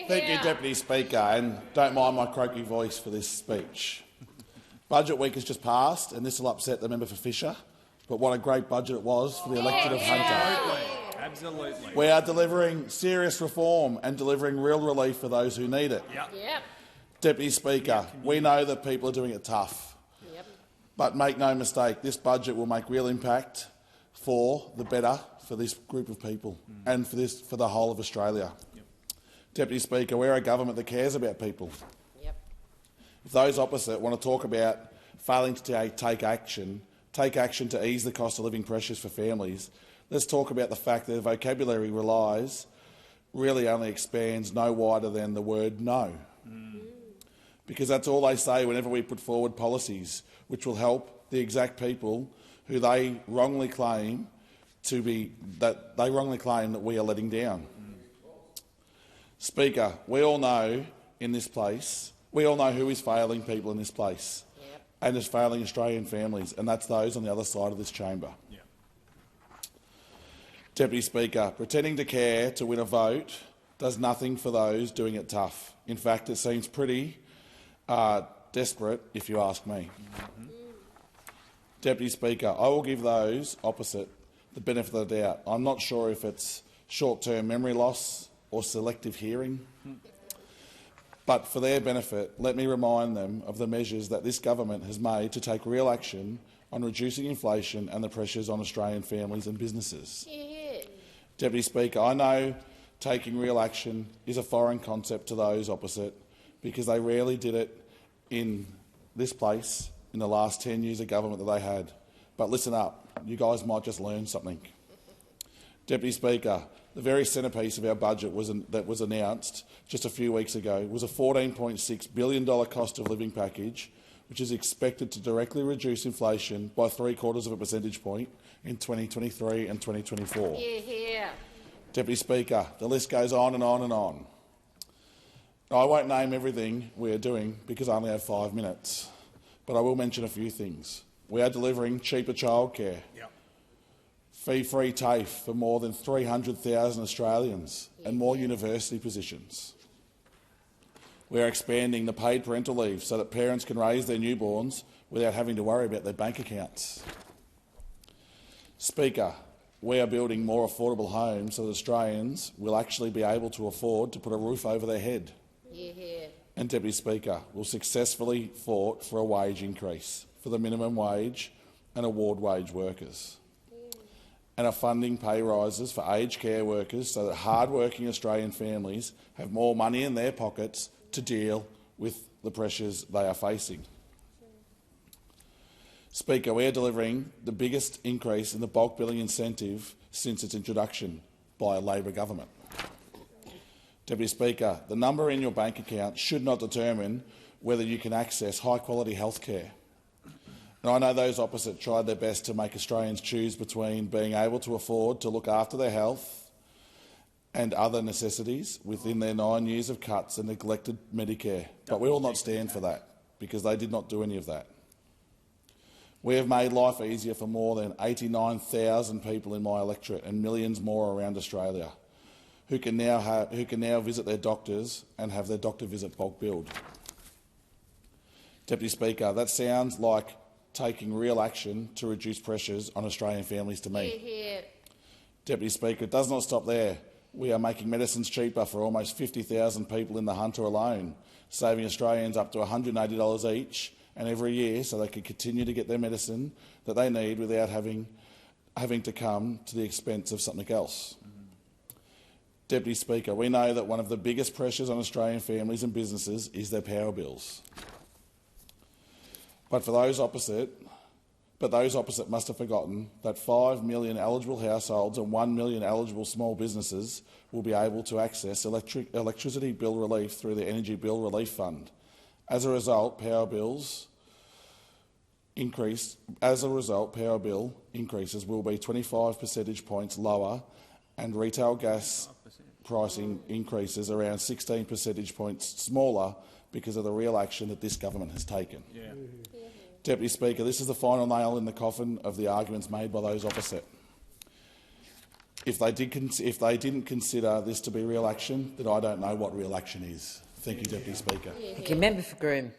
Thank you, Deputy Speaker, and don't mind my croaky voice for this speech. Budget week has just passed, and this will upset the member for Fisher, but what a great budget it was for the electorate of Hunter. Absolutely. We are delivering serious reform and delivering real relief for those who need it. Deputy Speaker, we know that people are doing it tough, but make no mistake, this budget will make real impact for the better for this group of people and for the whole of Australia. Deputy Speaker, we're a government that cares about people. If those opposite want to talk about failing to take action to ease the cost of living pressures for families, let's talk about the fact that the vocabulary really only expands no wider than the word no. Because that's all they say whenever we put forward policies which will help the exact people who they wrongly claim that we are letting down. Speaker, we all know who is failing people in this place and is failing Australian families, and that's those on the other side of this chamber. Deputy Speaker, pretending to care to win a vote does nothing for those doing it tough. In fact, it seems pretty desperate, if you ask me. Deputy Speaker, I will give those opposite the benefit of the doubt. I'm not sure if it's short-term memory loss or selective hearing, but for their benefit, let me remind them of the measures that this government has made to take real action on reducing inflation and the pressures on Australian families and businesses. Deputy Speaker, I know taking real action is a foreign concept to those opposite because they rarely did it in this place in the last 10 years of government that they had. But listen up, you guys might just learn something. Deputy Speaker, the very centrepiece of our budget that was announced just a few weeks ago was a $14.6 billion cost of living package, which is expected to directly reduce inflation by 0.75 of a percentage point in 2023 and 2024. Deputy Speaker, the list goes on and on and on. I won't name everything we are doing because I only have 5 minutes, but I will mention a few things. We are delivering cheaper childcare, fee-free TAFE for more than 300,000 Australians and more university positions. We are expanding the paid parental leave so that parents can raise their newborns without having to worry about their bank accounts. Speaker, we are building more affordable homes so that Australians will actually be able to afford to put a roof over their head. And Deputy Speaker, we'll successfully fought for a wage increase for the minimum wage and award wage workers, and are funding pay rises for aged care workers so that hard-working Australian families have more money in their pockets to deal with the pressures they are facing. Speaker, we are delivering the biggest increase in the bulk billing incentive since its introduction by a Labor government. Deputy Speaker, the number in your bank account should not determine whether you can access high-quality health care. And I know those opposite tried their best to make Australians choose between being able to afford to look after their health and other necessities within their 9 years of cuts and neglected Medicare. But we will not stand for that, because they did not do any of that. We have made life easier for more than 89,000 people in my electorate and millions more around Australia who can now visit their doctors and have their doctor visit bulk billed. Deputy Speaker, that sounds like taking real action to reduce pressures on Australian families to me. Deputy Speaker, it does not stop there. We are making medicines cheaper for almost 50,000 people in the Hunter alone, saving Australians up to $180 each and every year so they can continue to get their medicine that they need without having to come to the expense of something else. Deputy Speaker, we know that one of the biggest pressures on Australian families and businesses is their power bills. But those opposite must have forgotten that 5 million eligible households and 1 million eligible small businesses will be able to access electricity bill relief through the Energy Bill Relief Fund. As a result, power bill increases will be 25 percentage points lower, and retail gas pricing increases around 16 percentage points smaller because of the real action that this government has taken. Deputy Speaker, this is the final nail in the coffin of the arguments made by those opposite. If they didn't consider this to be real action, then I don't know what real action is. Thank you, Deputy Speaker. Thank you. Member for Groom.